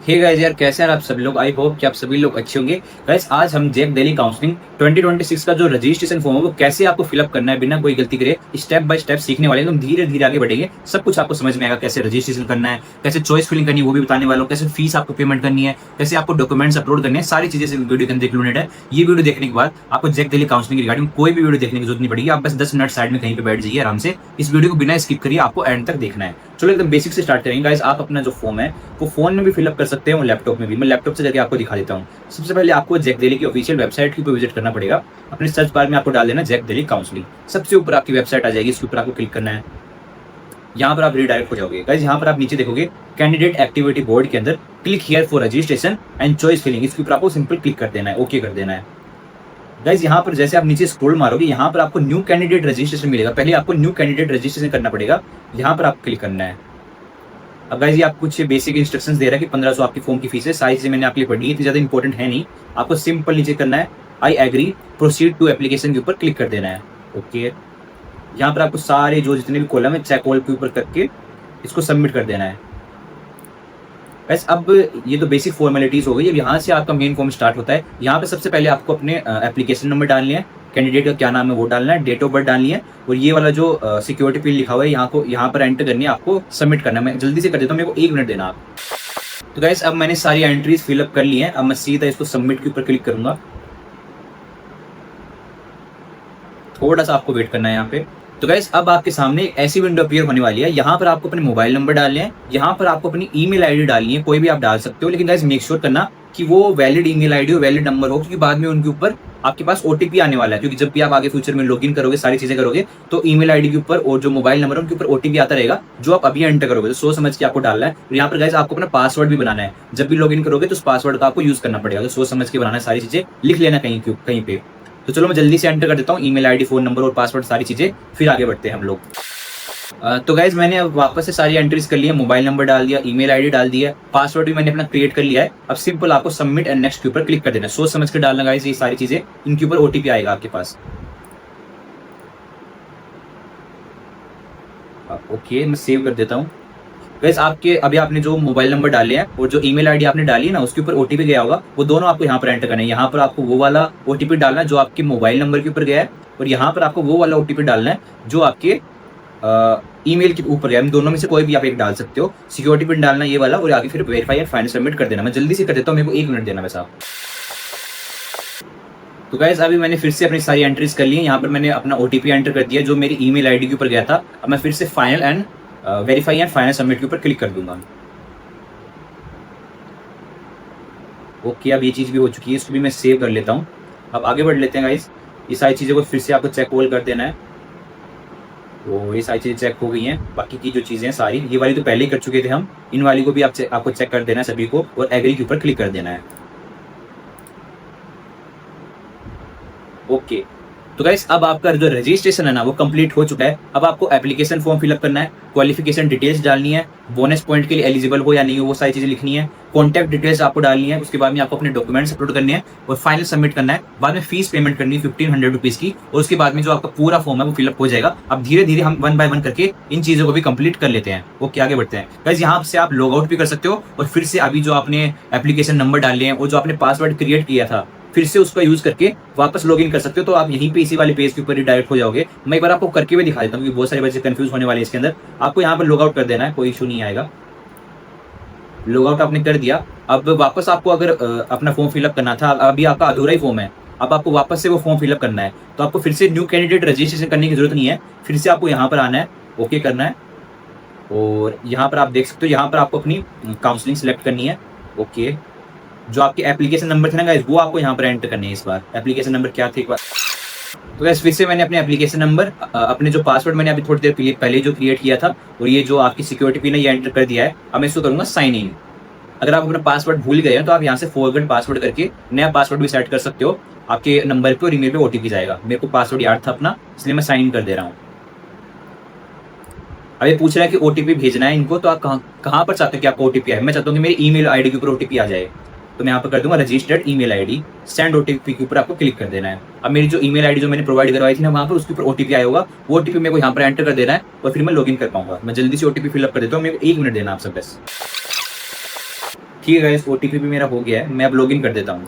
Hey guys यार, कैसे हैं आप सब लोग। आई होप कि आप सभी लोग अच्छे होंगे। गाइस आज हम जैक दिल्ली काउंसलिंग 2026 का जो रजिस्ट्रेशन फॉर्म है वो कैसे आपको फिलअप करना है बिना कोई गलती करे स्टेप बाय स्टेप सीखने वाले हैं। तो धीरे धीरे आगे बढ़ेंगे, सब कुछ आपको समझ में आएगा। कैसे रजिस्ट्रेशन करना है, कैसे चॉइस फिलिंग करनी है वो भी बताने वाला हूँ, कैसे फीस आपको पेमेंट करनी है, कैसे आपको डॉक्यूमेंट्स अपलोड करने हैं, सारी चीजें वीडियो के अंदर इंक्लूडेड है। ये वीडियो देखने के बाद आपको जैक दिल्ली काउंसलिंग रिगार्डिंग कोई भी वीडियो देखने की जरूरत नहीं पड़ेगी। आप बस 10 मिनट साइड में कहीं पे बैठ जाइए आराम से, इस वीडियो को बिना स्किप करिए, आपको एंड तक देखना है। चलो एकदम बेसिक से स्टार्ट करेंगे गाइस। आप अपना जो फॉर्म है वो फोन में भी फिलअप कर सकते हैं और लैपटॉप में भी। मैं लैपटॉप से करके आपको दिखा देता हूँ। सबसे पहले आपको जैक दिल्ली की ऑफिशियल वेबसाइट के ऊपर विजिट करना पड़ेगा। अपने सर्च बार में आपको डाल देना जैक दिल्ली काउंसलिंग, सबसे ऊपर आपकी वेबसाइट आ जाएगी, इसके ऊपर आपको क्लिक करना है। यहाँ पर आप रीडायरेक्ट हो जाओगे गाइस। यहाँ पर आप नीचे देखोगे कैंडिडेट एक्टिविटी बोर्ड के अंदर click here for registration and choice filling, इसके ऊपर आपको सिंपल क्लिक कर देना है, ओके कर देना है। गाइस यहाँ पर जैसे आप नीचे स्क्रॉल मारोगे यहाँ पर आपको न्यू कैंडिडेट रजिस्ट्रेशन मिलेगा। पहले आपको न्यू कैंडिडेट रजिस्ट्रेशन करना पड़ेगा, यहाँ पर आप क्लिक करना है। अब गाइस ये आपको कुछ बेसिक इंस्ट्रक्शंस दे रहा है कि 1500 आपकी फॉर्म की फीस है। सारी चीजें मैंने आपके लिए पढ़ी है, इतनी ज्यादा इंपॉर्टेंट है नहीं। आपको सिंपल नीचे करना है I agree proceed to application के ऊपर क्लिक कर देना है, ओके। यहाँ पर आपको सारे जो जितने भी कॉलम है चेक ऑल के ऊपर करके इसको सबमिट कर देना है। बस अब ये तो बेसिक फॉर्मेलिटीज हो गई। अब यहाँ से आपका मेन फॉर्म स्टार्ट होता है। यहाँ पे सबसे पहले आपको अपने एप्लीकेशन नंबर डालने हैं, कैंडिडेट का क्या नाम है वो डालना है, डेट ऑफ बर्थ डालनी है, और ये वाला जो सिक्योरिटी पिन लिखा हुआ है यहाँ पर एंटर करनी है, आपको सबमिट करना है। मैं जल्दी से कर देता हूँ, मेरे को 1 मिनट देना आप। तो गाइस अब मैंने सारी एंट्रीज फिलअप कर ली हैं। अब मैं सीधा इसको सबमिट के ऊपर क्लिक करूंगा। थोड़ा सा आपको वेट करना है यहाँ पे। तो गाइस अब आपके सामने एक ऐसी विंडो अपीयर होने वाली है। यहाँ पर आपको अपने मोबाइल नंबर डालने हैं, यहाँ पर आपको अपनी ईमेल आईडी डालनी है, कोई भी आप डाल सकते हो, लेकिन गाइस मेक श्योर करना कि वो वैलिड ईमेल आईडी हो, वैलिड नंबर हो, क्योंकि बाद में उनके ऊपर आपके पास ओटीपी आने वाला है। क्योंकि जब भी आप आगे फ्यूचर में लॉगिन करोगे, सारी चीजें करोगे, तो ईमेल आईडी के ऊपर और जो मोबाइल नंबर है उनके ऊपर ओटीपी आता रहेगा, जो आप अभी एंटर करोगे। तो सोच समझ के आपको डालना है। और यहाँ पर गाइस आपको अपना पासवर्ड भी बनाना है। जब भी लॉगिन करोगे तो उस पासवर्ड का आपको यूज करना पड़ेगा, तो सोच समझ के बनाना है, सारी चीजें लिख लेना कहीं पे। तो चलो मैं जल्दी से एंटर कर देता हूँ ईमेल आईडी, फोन नंबर और पासवर्ड, सारी चीजें, फिर आगे बढ़ते हैं हम लोग। तो गाइज मैंने अब वापस से सारी एंट्रीज कर ली है। मोबाइल नंबर डाल दिया, ईमेल आईडी डाल दिया, पासवर्ड भी मैंने अपना क्रिएट कर लिया है। अब सिंपल आपको सबमिट एंड नेक्स्ट के ऊपर क्लिक कर देना है। सोच समझ कर डालना गाइज ये सारी चीजें, इनके ऊपर ओटीपी आएगा आपके पास। ओके मैं सेव कर देता हूँ। गाइस आपके अभी आपने जो मोबाइल नंबर डाले हैं और जो ईमेल आईडी आपने डाली है ना, उसके ऊपर ओटीपी गया होगा, वो दोनों आपको यहाँ पर एंटर करना है। यहाँ पर आपको वो वाला ओटीपी डालना है जो आपके मोबाइल नंबर के ऊपर गया है, और यहाँ पर आपको वो वाला ओटीपी डालना है जो आपके ईमेल के ऊपर गया है। दोनों में से कोई भी आप एक डाल सकते हो। सिक्योरिटी पिन डालना ये वाला, और आगे फिर वेरीफाई एंड फाइनल सबमिट कर देना। मैं जल्दी से कर देता हूँ, मेरे को 1 मिनट देना वैसा। तो गाइस अभी मैंने फिर से अपनी सारी एंट्रीज कर ली है। यहाँ पर मैंने अपना ओटीपी एंटर कर दिया जो मेरी ईमेल आईडी के ऊपर गया था। अब मैं फिर से final and verify and final submit के ऊपर क्लिक कर दूंगा। ओके अब ये चीज़ भी हो चुकी है, इसको भी मैं सेव कर लेता हूँ। अब आगे बढ़ लेते हैं गाइस। ये सारी चीज़ों को फिर से आपको चेक ऑल कर देना है। तो ये सारी चीज़ें चेक हो गई हैं। बाकी की जो चीज़ें हैं सारी, ये वाली तो पहले ही कर चुके थे हम, इन वाली को भी आपको चेक कर देना है सभी को, और एग्री के ऊपर क्लिक कर देना है। ओके तो गाइस अब आपका जो रजिस्ट्रेशन है ना वो कंप्लीट हो चुका है। अब आपको एप्लीकेशन फॉर्म फिलअप करना है, क्वालिफिकेशन डिटेल्स डालनी है, बोनस पॉइंट के लिए एलिजिबल हो या नहीं हो वो सारी चीजें लिखनी है, कॉन्टैक्ट डिटेल्स आपको डालनी है। उसके बाद में आपको अपने डॉक्यूमेंट्स अपलोड करने हैं और फाइनल सबमिट करना है। बाद में फीस पेमेंट करनी है 1500 रुपीज की, और उसके बाद में जो आपका पूरा फॉर्म है वो फिलअप हो जाएगा। अब धीरे धीरे हम 1 बाय 1 करके इन चीजों को भी कंप्लीट कर लेते हैं। ओके आगे बढ़ते हैं गाइस। यहाँ से आप लॉग आउट भी कर सकते हो, और फिर से अभी जो आपने एप्लीकेशन नंबर डाले हैं और जो आपने पासवर्ड क्रिएट किया था, फिर से उसका यूज करके वापस लॉगिन कर सकते हो। तो आप यहीं पे इसी वाले पेज के ऊपर डायरेक्ट हो जाओगे। मैं एक बार आपको करके भी दिखा देता हूँ, क्योंकि बहुत सारे बच्चे कंफ्यूज होने वाले हैं इसके अंदर। आपको यहाँ पर लॉग आउट कर देना है, कोई इशू नहीं आएगा। लॉग आउट आपने कर दिया। अब वापस आपको अगर अपना फॉर्म फिलअप करना था, अभी आपका अधूरा ही फॉर्म है, अब आपको वापस से वो फॉर्म फिलअप करना है, तो आपको फिर से न्यू कैंडिडेट रजिस्ट्रेशन करने की जरूरत नहीं है। फिर से आपको यहाँ पर आना है, ओके करना है, और यहाँ पर आप देख सकते हो, यहाँ पर आपको अपनी काउंसलिंग सेलेक्ट करनी है। ओके जो आपके एप्लीकेशन नंबर थे ना गाइस, वो आपको यहाँ पर एंटर करने हैं। इस बार एप्लीकेशन नंबर क्या थे एक बार। तो गाइस फिर से मैंने अपने एप्लीकेशन नंबर, अपने जो पासवर्ड मैंने अभी थोड़ी देर पहले जो क्रिएट किया था, और ये जो आपकी सिक्योरिटी पिन है ये एंटर कर दिया है। अब मैं इसको करूंगा साइन इन। अगर आप अपना पासवर्ड भूल गए हैं तो आप यहाँ से फॉरगेट पासवर्ड करके नया पासवर्ड भी सेट कर सकते हो। आपके नंबर पे और ईमेल पे ओटीपी जाएगा। मेरे को पासवर्ड याद था अपना, इसलिए मैं साइन इन कर दे रहा हूँ। अब ये पूछ रहा है कि ओटीपी भेजना है इनको, तो आप कहाँ पर चाहते हो कि आपको ओटीपी आए। मैं चाहता हूँ कि मेरी ईमेल आईडी के ऊपर ओटीपी आ जाए, तो मैं यहाँ पर कर दूंगा registered email ID, send OTP के ऊपर आपको क्लिक कर देना है। अब मेरी जो ईमेल आईडी जो मैंने प्रोवाइड करवाई थी ना, वहाँ पर उसके ऊपर ओटीपी आया होगा, वो ओटीपी मेरे को यहाँ पर एंटर कर देना है, और फिर मैं लॉगिन कर पाऊंगा। मैं जल्दी से ओटीपी फिलअप कर देता हूँ, मेरे को 1 मिनट देना आप सब बस। ठीक है गाइस, ओटीपी भी मेरा हो गया है, मैं अब लॉगिन कर देता हूँ।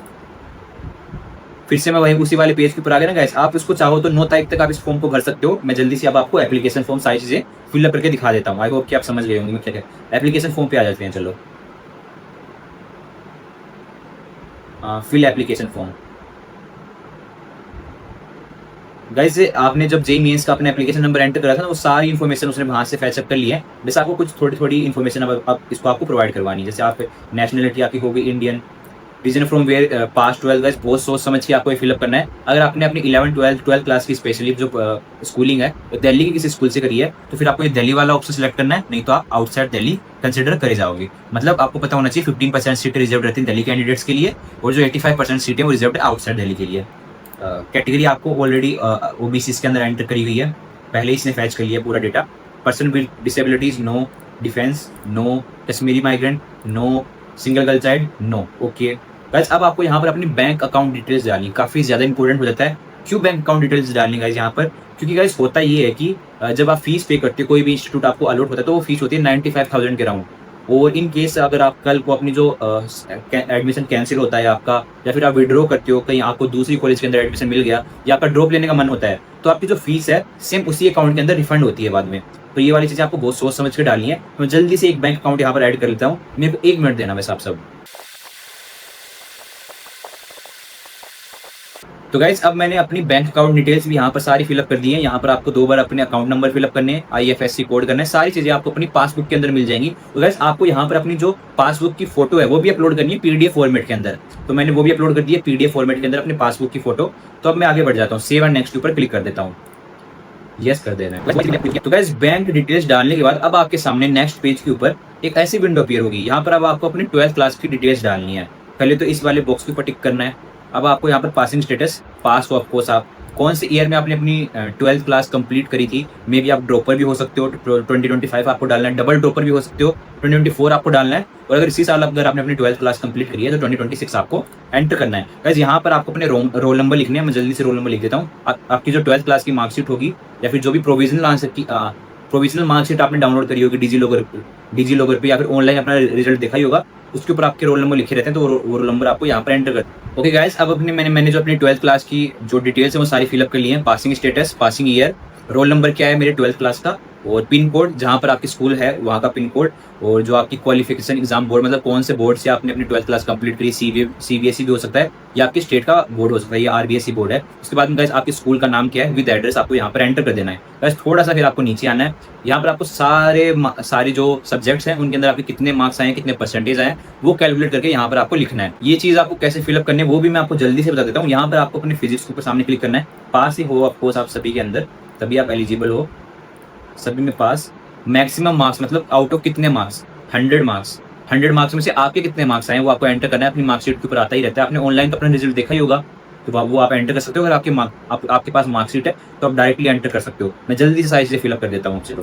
फिर से मैं वही उसी वाले पेज के ऊपर आ गया ना गाइस। आप इसको चाहो तो 9 तारीख तक आप इस फॉर्म को भर सकते हो। मैं जल्दी से अब आपको एप्लीकेशन फॉर्म सारी चीजें फिलअप करके दिखा देता हूँ। आई होप कि आप समझ गए होंगे मैं क्या क्या। एप्लीकेशन फॉर्म पे आ जाते हैं, चलो। Fill application form. गाइस आपने जब जेई मेंस का अपना एप्लीकेशन नंबर एंटर करा था ना, वो सारी इन्फॉर्मेशन उसने वहां से फैचअप कर ली है। बस आपको कुछ थोड़ी थोड़ी इन्फॉर्मेशन अब इसको आपको प्रोवाइड करवानी है। जैसे आप नेशनलिटी आपकी होगी Indian, region from where pass 12 guys, बहुत सोच समझ के आपको ये फिलअप करना है। अगर आपने अपनी 11 12 क्लास की स्पेशली जो स्कूलिंग है तो दिल्ली की किसी स्कूल से करी है, तो फिर आपको ये दिल्ली वाला ऑप्शन सेलेक्ट करना है, नहीं तो आप आउटसाइड दिल्ली कंसिडर करे जाओगे। मतलब आपको पता होना चाहिए 15% सीटें रिजर्व रहती हैं दिल्ली कैंडिडेट्स के लिए, और जो 85% सीटें वो रिजर्व है आउटसाइड दिल्ली के लिए। कैटेगरी आपको ऑलरेडी ओबीसी के अंदर एंटर करी हुई है, पहले ही इसने फैच कर लिया पूरा data. Person with disabilities no, defence no, Kashmiri migrant no, single girl child no. Okay guys, अब आपको यहाँ पर अपनी बैंक अकाउंट डिटेल्स डालनी, काफी ज्यादा इंपॉर्टेंट हो जाता है। क्यों बैंक अकाउंट डिटेल्स डालनी गाइस यहाँ पर? क्योंकि गाइस होता ये है कि जब आप फीस पे करते हो, कोई भी इंस्टीट्यूट आपको अलॉट होता है, तो वो फीस होती है 95,000 के राउंड। और इन केस अगर आप कल को अपनी जो एडमिशन कैंसिल होता है आपका, या फिर आप विड्रॉ करते हो, कहीं आपको दूसरी कॉलेज के अंदर एडमिशन मिल गया, या आपका ड्रॉप लेने का मन होता है, तो आपकी जो फीस है सेम उसी अकाउंट के अंदर रिफंड होती है बाद में। तो ये वाली चीजें आपको बहुत सोच समझ के डालनी है। मैं जल्दी से एक बैंक अकाउंट यहाँ पर ऐड कर लेता हूँ, मेरे को 1 मिनट देना बस आप सब। तो गाइज अब मैंने अपनी बैंक अकाउंट डिटेल्स भी यहाँ पर सारी फिलअप कर दी है। यहाँ पर आपको 2 बार अपने अकाउंट नंबर फिलअप करने हैं, IFSC कोड करना है, सारी चीजें आपको अपनी पासबुक के अंदर मिल जाएंगी। तो गाइज आपको यहाँ पर अपनी जो पासबुक की फोटो है वो भी अपलोड करनी है PDF फॉर्मेट के अंदर। तो मैंने वो भी अपलोड कर दी है PDF फॉर्मेट के अंदर अपनी पासबुक की फोटो। तो अब मैं आगे बढ़ जाता हूँ, सेव एंड नेक्स्ट के ऊपर क्लिक कर देता हूँ, यस कर देना है। तो गाइस बैंक डिटेल्स डालने के बाद अब आपके सामने नेक्स्ट पेज के ऊपर एक ऐसी विंडो अपीयर होगी। यहाँ पर अब आपको अपनी 12th क्लास की डिटेल्स डालनी है। पहले तो इस वाले बॉक्स के ऊपर टिक करना है। अब आपको यहाँ पर पासिंग स्टेटस, पास हो ऑफकोर्स, आप कौन से ईयर में आपने अपनी 12th क्लास कंप्लीट करी थी। मे बी आप ड्रॉपर भी हो सकते हो, 2025 आपको डालना है, डबल ड्रॉपर भी हो सकते हो, 2024 आपको डालना है। और अगर इसी साल अगर आपने अपनी 12th क्लास कंप्लीट करी है तो 2026 आपको एंटर करना है। गाइस यहाँ पर आपको अपने रोल नंबर लिखने हैं। मैं जल्दी से रोल नंबर लिख देता हूँ। आपकी जो 12th क्लास की मार्कशीट होगी, या फिर जो भी प्रोविजनल आंसर की प्रोविजनल मार्कशीट आपने डाउनलोड करी होगी डिजी लॉगर पे, या फिर ऑनलाइन अपना रिजल्ट देखा ही होगा, उसके ऊपर आपके रोल नंबर लिखे रहते हैं, तो वो रोल नंबर आपको यहाँ पर एंटर कर। ओके गाइस, अब अपने मैंने जो अपनी 12th क्लास की जो डिटेल्स है वो सारी फिलअप कर ली है। Passing status, passing year, roll number क्या है मेरे 12th क्लास का, और पिन कोड जहाँ पर आपकी स्कूल है वहाँ का पिन कोड, और जो आपकी क्वालिफिकेशन एग्जाम बोर्ड, मतलब कौन से बोर्ड से आपने अपनी 12th क्लास कंप्लीट करी, CBSE भी हो सकता है, या आपकी स्टेट का बोर्ड हो सकता है, या RBSE बोर्ड है। उसके बाद में गाइस आपके स्कूल का नाम क्या है विद एड्रेस आपको यहाँ पर एंटर कर देना है। गाइस थोड़ा सा फिर आपको नीचे आना है। यहाँ पर आपको सारे जो सब्जेक्ट्स हैं उनके अंदर आपके कितने मार्क्स आए हैं, कितने परसेंटेज आए हैं, वो कैलकुलेट करके यहाँ पर आपको लिखना है। ये चीज़ आपको कैसे फिलअप करनी है वो भी मैं आपको जल्दी से बता देता हूँ। यहाँ पर आपको अपने फिजिक्स के ऊपर सामने क्लिक करना है। पास ही हो ऑफकोर्स आप सभी के अंदर, तभी आप एलिजिबल हो, सभी में पास। मैक्सिमम मार्क्स मतलब आउट ऑफ कितने मार्क्स, 100 मार्क्स। 100 मार्क्स में से आपके कितने मार्क्स आए वो आपको एंटर करना है। अपनी मार्कशीट के ऊपर आता ही रहता है। आपने ऑनलाइन तो अपना रिजल्ट देखा ही होगा, तो वो आप एंटर कर सकते हो। अगर आपके पास मार्कशीट है तो आप डायरेक्टली एंटर कर सकते हो। मैं जल्दी से सारी चीजें फिलअप कर देता हूँ। चलो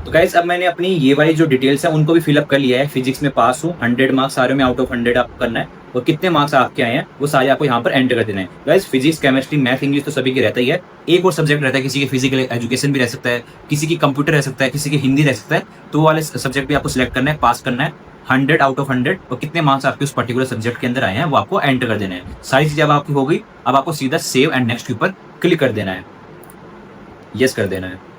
तो गाइस अब मैंने अपनी ये वाली जो डिटेल्स है उनको भी फिलअप कर लिया है। फिजिक्स में पास हूँ, 100 मार्क्स सारे में आउट ऑफ 100 आपको करना है, और कितने मार्क्स आपके आए हैं वो सारे आपको यहाँ पर एंटर कर देना है। Guys physics, chemistry, math, English तो सभी के रहता ही है। एक और सब्जेक्ट रहता है, किसी के फिजिकल एजुकेशन भी रह सकता है, किसी की कंप्यूटर रह सकता है, किसी की हिंदी रह सकता है, तो वो वाले सब्जेक्ट भी आपको सिलेक्ट करना है, पास करना है 100 आउट ऑफ 100, और कितने मार्क्स आपके उस पर्टिकुलर सब्जेक्ट के अंदर आए हैं वो आपको एंटर कर देना है। सारी चीजें अब आपकी हो गई। अब आपको सीधा सेव एंड नेक्स्ट के ऊपर क्लिक कर देना है, यस कर देना है।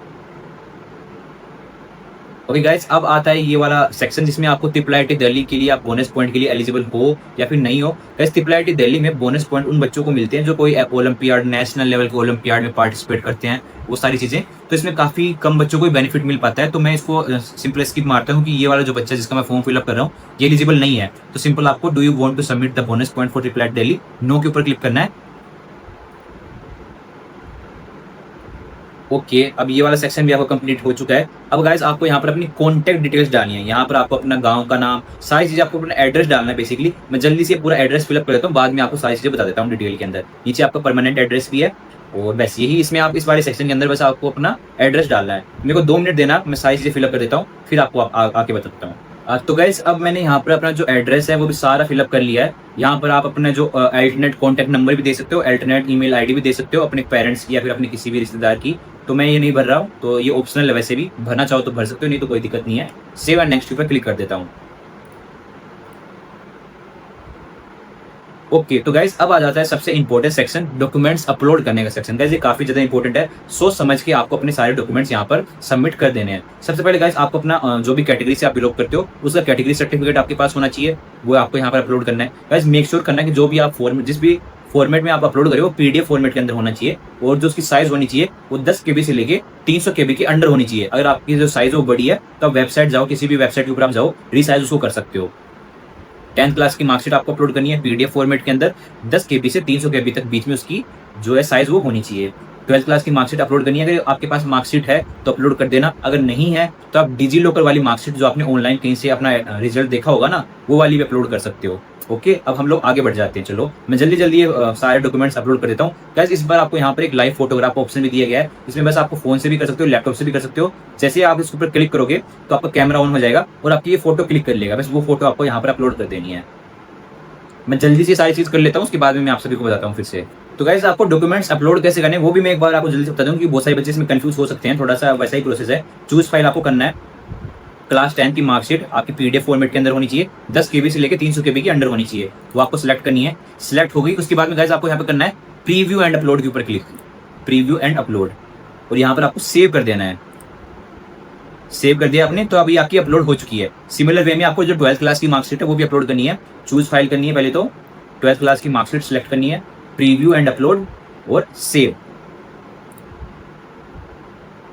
ओके गाइस, अब आता है ये वाला सेक्शन जिसमें आपको ट्रिपल IIT दिल्ली के लिए आप बोनस पॉइंट के लिए एलिजिबल हो या फिर नहीं हो। गाइस ट्रिपल IIT दिल्ली में बोनस पॉइंट उन बच्चों को मिलते हैं जो कोई ओलंपियाड, नेशनल लेवल के ओलंपियाड में पार्टिसिपेट करते हैं, वो सारी चीजें। तो इसमें काफी कम बच्चों को बेनिफिट मिल पाता है। तो मैं इसको सिंपल स्किप मारता हूँ कि ये वाला जो बच्चा जिसका मैं फॉर्म फिलअप कर रहा हूँ ये एलिजिबल नहीं है। तो सिंपल आपको do you want to submit the bonus point for triple IIT Delhi, no के ऊपर क्लिक करना है। ओके अब ये वाला सेक्शन भी आपको कंप्लीट हो चुका है। अब गाइस आपको यहाँ पर अपनी कॉन्टैक्ट डिटेल्स डालनी है। यहाँ पर आपको अपना गांव का नाम, सारी चीजें, आपको अपना एड्रेस डालना है बेसिकली। मैं जल्दी से पूरा एड्रेस फिलअप कर देता हूँ, बाद में आपको सारी चीजें बता देता हूँ डिटेल के अंदर। नीचे आपका परमानेंट एड्रेस भी है, और बस यही इसमें आप इस वाले सेक्शन के अंदर बस आपको अपना एड्रेस डालना है। मेरे को 2 मिनट देना, मैं सारी चीजें फिलअप कर देता हूँ, फिर आपको आके बताता हूँ। तो गाइस अब मैंने यहाँ पर अपना जो एड्रेस है वो भी सारा फिलअप कर लिया है। यहाँ पर आप अपना जो अल्टरनेट कॉन्टैक्ट नंबर भी दे सकते हो, अल्टरनेट ईमेल आईडी भी दे सकते हो अपने पेरेंट्स की या फिर अपने किसी भी रिश्तेदार की। तो मैं ये नहीं भर रहा हूँ, तो ये ऑप्शनल है, वैसे भी भरना चाहो तो भर सकते हो, नहीं तो कोई दिक्कत नहीं है। सेव एंड नेक्स्ट पर क्लिक कर देता हूँ। ओके तो गाइज अब आ जाता है सबसे इंपॉर्टेंट सेक्शन, डॉक्यूमेंट्स अपलोड करने का सेक्शन। गाइज ये काफी ज्यादा इंपॉर्टेंट है, सोच समझ के आपको अपने सारे डॉक्यूमेंट्स यहाँ पर सबमिट कर देने हैं। सबसे पहले गाइज आपको अपना जो भी कैटेगरी से आप बिलोंग करते हो उसका कैटेगरी सर्टिफिकेट आपके पास होना चाहिए, वो आपको यहाँ पर अपलोड करना है। गाइज मेक श्योर करना है कि जो भी आप फॉर्मेट, जिस भी फॉर्मेट में आप अपलोड करें वो पीडीएफ फॉर्मेट के अंदर होना चाहिए, और जो उसकी साइज होनी चाहिए वो 10 KB से लेके 300 KB के अंडर होनी चाहिए। अगर आपकी जो साइज वो बड़ी है तो आप वेबसाइट जाओ, किसी भी वेबसाइट के ऊपर आप जाओ, रीसाइज उसको कर सकते हो। 10th क्लास की मार्कशीट आपको अपलोड करनी है पीडीएफ फॉर्मेट के अंदर, 10 KB से 300 KB तक बीच में उसकी जो है साइज वो होनी चाहिए। 12th क्लास की मार्कशीट अपलोड करनी है, अगर आपके पास मार्कशीट है तो अपलोड कर देना, अगर नहीं है तो आप डिजी लॉकर वाली मार्कशीट जो आपने ऑनलाइन कहीं से अपना रिजल्ट देखा होगा ना, वो वाली भी अपलोड कर सकते हो। ओके अब हम लोग आगे बढ़ जाते हैं। चलो मैं जल्दी जल्दी ये सारे डॉक्यूमेंट्स अपलोड कर देता हूँ। गाइस इस बार आपको यहाँ पर एक लाइव फोटोग्राफ ऑप्शन भी दिया गया है, इसमें बस आपको फोन से भी कर सकते हो, लैपटॉप से भी कर सकते हो। जैसे आप इसके ऊपर क्लिक करोगे तो आपका कैमरा ऑन हो जाएगा और आपकी ये फोटो क्लिक कर लेगा, बस वो फोटो आपको यहाँ पर अपलोड कर देनी है। मैं जल्दी से सारी चीज कर लेता हूँ, उसके बाद में मैं आप सभी को बताता हूँ फिर से। तो गाइस आपको डॉक्यूमेंट्स अपलोड कैसे करने हैं वो भी मैं एक बार आपको जल्दी से बता दूं, क्योंकि बहुत सारे बच्चे इसमें कंफ्यूज हो सकते हैं, थोड़ा सा वैसा ही प्रोसेस है। चूज फाइल आपको करना है, क्लास 10 की मार्कशीट आपकी पीडीएफ फॉर्मेट के अंदर होनी चाहिए, 10 KB से लेकर 300 KB के अंडर होनी चाहिए, वो आपको सिलेक्ट करनी है। सिलेक्ट हो गई उसके बाद में गाइस आपको यहाँ पे करना है प्रीव्यू एंड अपलोड के ऊपर क्लिक, प्रीव्यू एंड अपलोड, और यहाँ पर आपको सेव कर देना है। सेव कर दिया आपने तो अभी आपकी अपलोड हो चुकी है। सिमिलर वे में आपको जो 12th क्लास की मार्कशीट है वो भी अपलोड करनी है। चूज फाइल करनी है, पहले तो 12th क्लास की मार्कशीट सिलेक्ट करनी है, प्रीव्यू एंड अपलोड और सेव।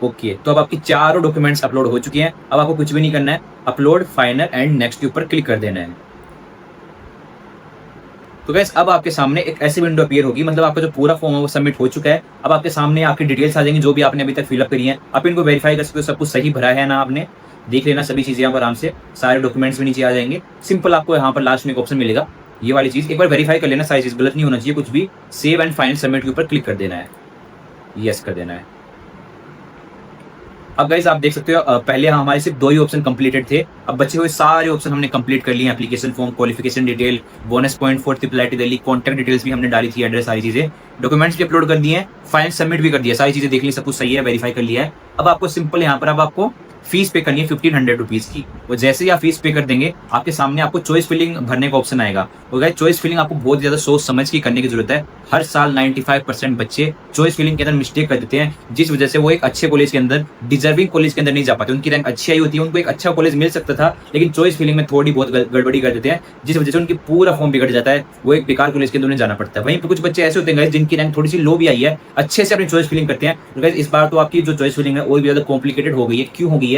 ओके तो अब आपकी चारों डॉक्यूमेंट्स अपलोड हो चुकी हैं। अब आपको कुछ भी नहीं करना है, अपलोड फाइनल एंड नेक्स्ट के ऊपर क्लिक कर देना है। तो गाइस अब आपके सामने एक ऐसी विंडो अपीयर होगी, मतलब आपका जो पूरा फॉर्म है वो सबमिट हो चुका है। अब आपके सामने आपकी डिटेल्स आ जाएंगी जो भी आपने अभी तक फिलअप करी है। आप इनको वेरीफाई कर सकते हो, सब कुछ सही भरा है ना आपने, देख लेना सभी चीजें यहाँ पर आराम से, सारे डॉक्यूमेंट्स भी नीचे आ जाएंगे। सिंपल आपको यहाँ पर लास्ट में एक ऑप्शन मिलेगा, ये वाली चीज एक बार वेरीफाई कर लेना, सारी चीज गलत नहीं होना चाहिए कुछ भी। सेव एंड फाइनल सबमिट के ऊपर क्लिक कर देना है, यस कर देना है। अब गाइस आप देख सकते हो पहले हमारे सिर्फ 2 ही ऑप्शन कंप्लीटेड थे, अब बचे हुए सारे ऑप्शन हमने कंप्लीट कर लिए। Application form, qualification detail, bonus point for triple Delhi, contact details भी हमने डाली थी, एड्रेस, सारी चीजें, डॉक्यूमेंट्स भी अपलोड कर दिए हैं, फाइनल सबमिट भी कर दिया, सारी चीजें देख ली, सब कुछ सही है, वेरीफाई कर लिया है। अब आपको सिंपल यहाँ पर अब आपको फीस पे करनी है 1500 रुपीज की। और जैसे ही आप फीस पे कर देंगे आपके सामने आपको चॉइस फिलिंग भरने का ऑप्शन आएगा। और गाइस चॉइस फिलिंग आपको बहुत ज्यादा सोच समझ के करने की जरूरत है। हर साल 95% बच्चे चॉइस फिलिंग के अंदर मिस्टेक कर देते हैं, जिस वजह से वो एक अच्छे कॉलेज के अंदर, डिजर्विंग कॉलेज के अंदर नहीं जा पाते। उनकी रैंक अच्छी आई होती है, उनको एक अच्छा कॉलेज मिल सकता था, लेकिन चॉइस फिलिंग में थोड़ी बहुत गड़बड़ी कर देते हैं, जिस वजह से उनकी पूरा फॉर्म बिगड़ जाता है, वो एक बेकार कॉलेज के अंदर जाना पड़ता है। वहीं पर कुछ बच्चे ऐसे होते हैं जिनकी रैंक थोड़ी सी लो भी आई है, अच्छे से अपनी चॉइस फिलिंग करते हैं। तो गाइस इस बार तो आपकी जो चॉइस फिलिंग है और भी ज्यादा कॉम्प्लिकेटेड हो गई है। क्यों हो गई है?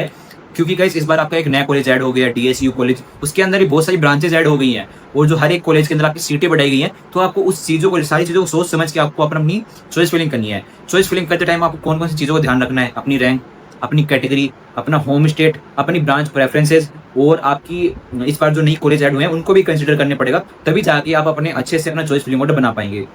क्योंकि गाइस इस बार आपका एक नया कॉलेज ऐड हो गया, डीएसयू कॉलेज, उसके अंदर ही बहुत सारी ब्रांचेस ऐड हो गई हैं, और जो हर एक कॉलेज के अंदर आपकी सीटें बढ़ाई गई हैं। तो आपको उस चीजों को, सारी चीजों को सोच समझ के आपको अपनी चॉइस फिलिंग करनी है। चॉइस फिलिंग करते टाइम आपको कौन कौन सी चीजों को ध्यान रखना है? अपनी रैंक, अपनी कैटेगरी, अपना होम स्टेट, अपनी ब्रांच प्रेफरेंसेज, और आपकी इस बार जो नई कॉलेज ऐड हुए हैं उनको भी कंसिडर करने पड़ेगा, तभी जाके आप अपने अच्छे से अपना चॉइस फिलिंग ऑर्डर बना पाएंगे।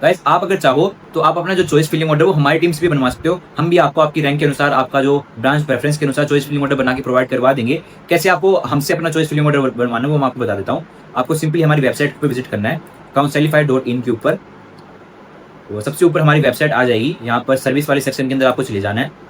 गाइस आप अगर चाहो तो आप अपना जो चॉइस फिलिंग ऑर्डर वो हमारी टीम से भी बनवा सकते हो। हम भी आपको आपकी रैंक के अनुसार, आपका जो ब्रांच प्रेफरेंस के अनुसार चॉइस फिलिंग ऑर्डर बना के प्रोवाइड करवा देंगे। कैसे आपको हमसे अपना चॉइस फिलिंग ऑर्डर बनवाना है वो मैं आपको बता देता हूँ। आपको सिंपली हमारी वेबसाइट पर विजिट करना है, counselify.in के ऊपर, वो सबसे ऊपर हमारी वेबसाइट आ जाएगी। यहाँ पर सर्विस वाले सेक्शन के अंदर आपको चले जाना है।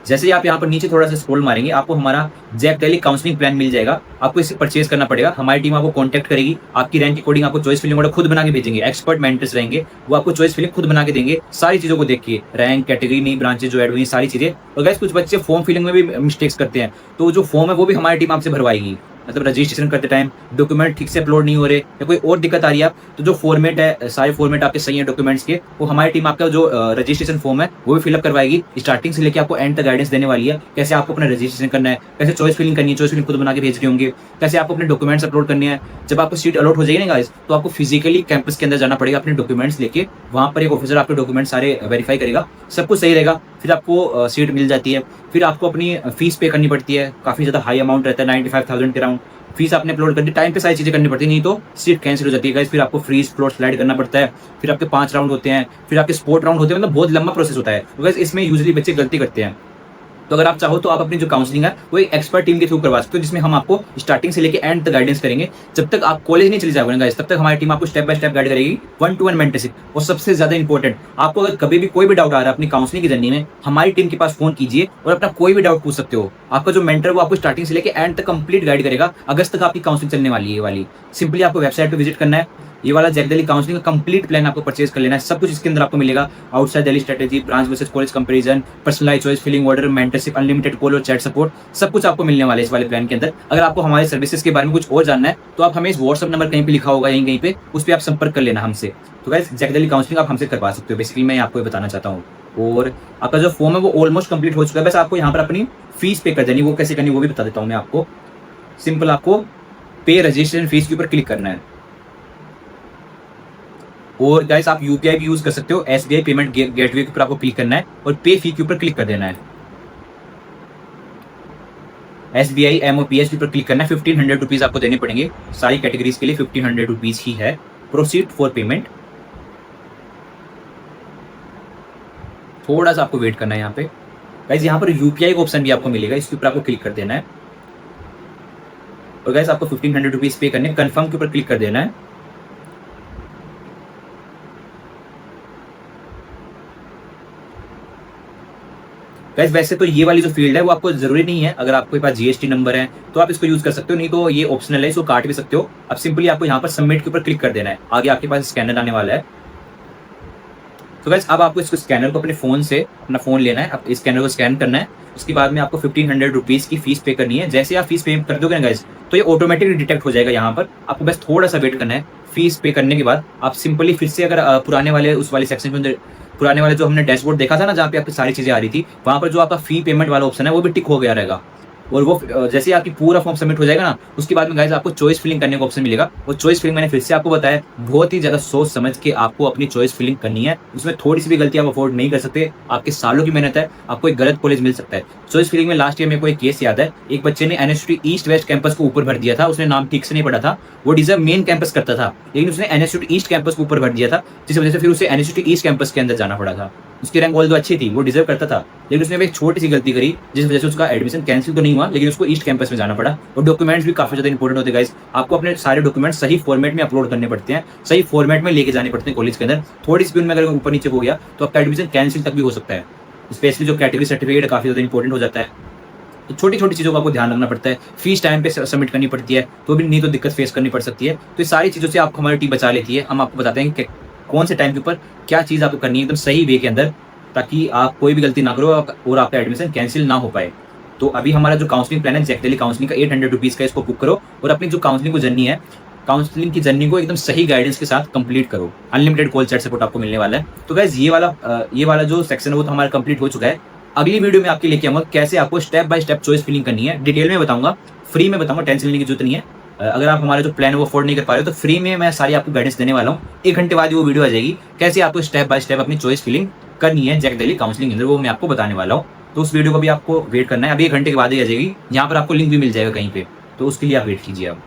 जैसे ही आप यहाँ पर नीचे थोड़ा सा स्क्रॉल मारेंगे आपको हमारा जैक डेली काउंसलिंग प्लान मिल जाएगा। आपको इसे परचेज करना पड़ेगा, हमारी टीम आपको कांटेक्ट करेगी, आपकी रैंक के अकॉर्डिंग आपको चॉइस फिलिंग ऑर्डर खुद बना के भेजेंगे। एक्सपर्ट मेंटर्स रहेंगे, वो आपको चॉइस फिलिंग खुद बना के देंगे, सारी चीजों को देख के, रैंक, कैटेगरी, नई ब्रांचेज जो ऐड हुई, सारी चीजें। और गाइस कुछ बच्चे फॉर्म फिलिंग में भी मिस्टेक्स करते हैं, तो जो फॉर्म है वो भी हमारी टीम आपसे भरवाएगी। मतलब रजिस्ट्रेशन करते टाइम डॉक्यूमेंट ठीक से अपलोड नहीं हो रहे या कोई और दिक्कत आ रही है आप, तो जो फॉर्मेट है, सारे फॉर्मेट आपके सही है डॉक्यूमेंट्स के, वो हमारी टीम आपका जो रजिस्ट्रेशन फॉर्म है वो भी फिलअप करवाएगी। स्टार्टिंग से लेकर आपको एंड तक गाइडेंस देने वाली है, कैसे आपको अपना रजिस्ट्रेशन करना है, कैसे चॉइस फिलिंग करनी है, चॉइस फिलिंग खुद बना के भेज रहे होंगे, कैसे आपको अपने डॉक्यूमेंट्स अपलोड करने हैं। जब आपको सीट अलॉट हो जाएगी ना गाइस, तो आपको फिजिकली कैंपस के अंदर जाना पड़ेगा अपने डॉक्यूमेंट्स लेके। वहाँ पर एक ऑफिसर आपके डॉक्यूमेंट सारे वेरीफाई करेगा, सब कुछ सही रहेगा, फिर आपको सीट मिल जाती है। फिर आपको अपनी फीस पे करनी पड़ती है, काफ़ी ज़्यादा हाई अमाउंट रहता है, 95,000 के अराउंड फीस आपने अपलोड कर दी। टाइम पे सारी चीजें करनी पड़ती है, नहीं तो सीट कैंसिल हो जाती है गाइस। फिर आपको फ्री स्लॉट स्लाइड करना पड़ता है, फिर आपके 5 राउंड होते हैं, फिर आपके स्पोर्ट राउंड होते हैं, मतलब बहुत लंबा प्रोसेस होता है। तो गाइस इसमें यूजुअली बच्चे गलती करते हैं। तो अगर आप चाहो तो आप अपनी जो काउंसलिंग है वो एक एक्सपर्ट टीम के थ्रू करवा सकते हो, जिसमें हम आपको स्टार्टिंग से लेके एंड तक गाइडेंस करेंगे। जब तक आप कॉलेज नहीं चले जाओगे ना गाइस, तब तक हमारी टीम आपको स्टेप बाय स्टेप गाइड करेगी, 1-to-1 मेंटरशिप। और सबसे ज्यादा इंपॉर्टेंट, आपको अगर कभी भी कोई भी डाउट आ रहा है अपनी काउंसलिंग की जर्नी में, हमारी टीम के पास फोन कीजिए और अपना कोई भी डाउट पूछ सकते हो। आपका जो मेंटर वो आपको स्टार्टिंग से लेके एंड तक कंप्लीट गाइड करेगा। अगस्त तक आपकी काउंसलिंग चलने वाली है वाली। सिंपली आपको वेबसाइट पर विजिट करना है, ये वाला जैक दिल्ली काउंसलिंग का कंप्लीट प्लान आपको परचेज कर लेना है। सब कुछ इसके अंदर आपको मिलेगा। Outside Delhi strategy, branch versus college comparison, personalised choice, filling order, mentorship, unlimited call और चैट सपोर्ट, सब कुछ आपको मिलने वाला है इस वाले प्लान के अंदर। अगर आपको हमारे सर्विसेज के बारे में कुछ और जानना है तो आप हमें इस व्हाट्सएप नंबर कहीं पे लिखा होगा यहीं कहीं पे, उस पर आप संपर्क कर लेना हमसे। तो गाइस जैक दिल्ली काउंसलिंग आप हमसे करवा सकते हो, बेसिकली मैं आपको ये बताना चाहता हूँ। और आपका जो फॉर्म है वो ऑलमोस्ट कंप्लीट हो चुका है, बस आपको यहाँ पर अपनी फीस पे कर देनी। वो कैसे करनी वो भी बता देता हूँ मैं आपको। सिंपल आपको पे रजिस्ट्रेशन फीस के ऊपर क्लिक करना है। और गाइस आप यूपीआई भी यूज कर सकते हो। एसबीआई पेमेंट गेटवे के ऊपर आपको क्लिक करना है और पे फी के ऊपर क्लिक कर देना है। एसबीआई एमओपीएस के ऊपर क्लिक करना है। 1500 रुपीज आपको देने पड़ेंगे सारी कैटेगरीज के लिए। 1500 रुपीज ही है। Proceed for payment. थोड़ा सा आपको वेट करना है यहाँ पे। गाइस यहाँ पर यूपीआई का ऑप्शन भी आपको मिलेगा, इसके ऊपर आपको क्लिक कर देना है। और गाइस आपको 1500 रुपीज पे करने, कंफर्म के ऊपर क्लिक कर देना है। गाइस वैसे तो ये वाली जो फील्ड है वो आपको जरूरी नहीं है। अगर आपके पास जीएसटी नंबर है तो आप इसको यूज कर सकते हो, नहीं तो ये ऑप्शनल है, इसको काट भी सकते हो। अब सिंपली आपको यहाँ पर सबमिट के ऊपर क्लिक कर देना है। आगे आपके पास स्कैनर आने वाला है। तो गाइस अब आपको इसको स्कैनर को अपने फोन से अपना फोन लेना है, अब स्कैनर को स्कैन करना है। उसके बाद में आपको 1500 रुपीज की फीस पे करनी है। जैसे आप फीस पे कर दोगे ना गाइस तो ये ऑटोमेटिकली डिटेक्ट हो जाएगा। यहाँ पर आपको बस थोड़ा सा वेट करना है। फीस पे करने के बाद आप सिंपली फिर से अगर पुराने वाले उस वाले सेक्शन के अंदर, पुराने वाले जो हमने डैशबोर्ड देखा था ना जहाँ पे आपकी सारी चीजें आ रही थी, वहां पर जो आपका फी पेमेंट वाला ऑप्शन है वो भी टिक हो गया रहेगा। और वो जैसे ही आपकी पूरा फॉर्म सबमिट हो जाएगा ना, उसके बाद में गाइस आपको चॉइस फिलिंग करने का ऑप्शन मिलेगा। वो चॉइस फिलिंग मैंने फिर से आपको बताया, बहुत ही ज्यादा सोच समझ के आपको अपनी चॉइस फिलिंग करनी है। उसमें थोड़ी सी भी गलती आप अफोर्ड नहीं कर सकते। आपके सालों की मेहनत है, आपको एक गलत कॉलेज मिल सकता है। चॉइस फिलिंग में लास्ट ईयर मेरे को एक केस याद है, एक बच्चे ने एनएसयूटी ईस्ट वेस्ट कैंपस को ऊपर भर दिया था। उसने नाम ठीक से नहीं पढ़ा था, वो डिजर्व मेन कैंपस करता था, लेकिन उसने एनएसयूटी ईस्ट कैंपस को ऊपर भर दिया था, जिस वजह से फिर उसे एनएसयूटी ईस्ट कैंपस के अंदर जाना पड़ा था। उसकी रैंक ऑल दो अच्छी थी, वो डिजर्व करता था, लेकिन उसने एक छोटी सी गलती करी जिस वजह से उसका एडमिशन कैंसिल तो नहीं हुआ, लेकिन उसको ईस्ट कैंपस में जाना पड़ा। और डॉक्यूमेंट्स भी काफी ज्यादा इंपॉर्टेंट होते हैं गाइस। आपको अपने सारे डॉक्यूमेंट्स सही फॉर्मेट में अपलोड करने पड़ते हैं, सही फॉर्मेट में लेके जाने पड़ते हैं कॉलेज के अंदर। थोड़ी सी भी उनमें अगर ऊपर नीचे हो गया तो आपका एडमिशन कैंसिल तक भी हो सकता है। स्पेशली जो कैटेगरी सर्टिफिकेट काफी ज्यादा इंपॉर्टेंट हो जाता है। तो छोटी छोटी चीज़ों का आपको ध्यान रखना पड़ता है। फीस टाइम पे सबमिट करनी पड़ती है, तो भी नहीं तो दिक्कत फेस करनी पड़ सकती है। तो ये सारी चीज़ों से आपको हमारी टीम बचा लेती है। हम आपको बताते हैं कि कौन से टाइम के ऊपर क्या चीज़ आपको करनी है एकदम सही वे के अंदर, ताकि आप कोई भी गलती ना करो और आपका एडमिशन कैंसिल ना हो पाए। तो अभी हमारा जो काउंसलिंग प्लान है जैक दिल्ली काउंसलिंग का 800 रुपीज़ का, इसको बुक करो और अपनी जो काउंसलिंग को जर्नी है, काउंसलिंग की जर्नी को एकदम सही गाइडेंस के साथ कंप्लीट करो। अनलिमिटेड कॉल चैट सपोर्ट आपको मिलने वाला है। तो गाइस ये वाला जो सेक्शन है वो तो हमारा कंप्लीट हो चुका है। अगली वीडियो में आपके लेके आऊंगा कैसे आपको step by step choice filling करनी है, डिटेल में बताऊंगा, फ्री में बताऊंगा, टेंशन लेने की जरूरत नहीं है। अगर आप हमारा जो प्लान है वो अफोर्ड नहीं कर पा रहे हो तो फ्री में मैं सारी आपको गाइडेंस देने वाला हूँ। 1 घंटे बाद वो वीडियो आ जाएगी, कैसे आपको स्टेप बाय स्टेप अपनी चॉइस फिलिंग करनी है जैक दिल्ली काउंसलिंग के अंदर, वो मैं आपको बताने वाला हूँ। तो उस वीडियो को भी आपको वेट करना है, अभी 1 घंटे के बाद ही आ जाएगी। यहाँ पर आपको लिंक भी मिल जाएगा कहीं पे, तो उसके लिए आप वेट कीजिए आप।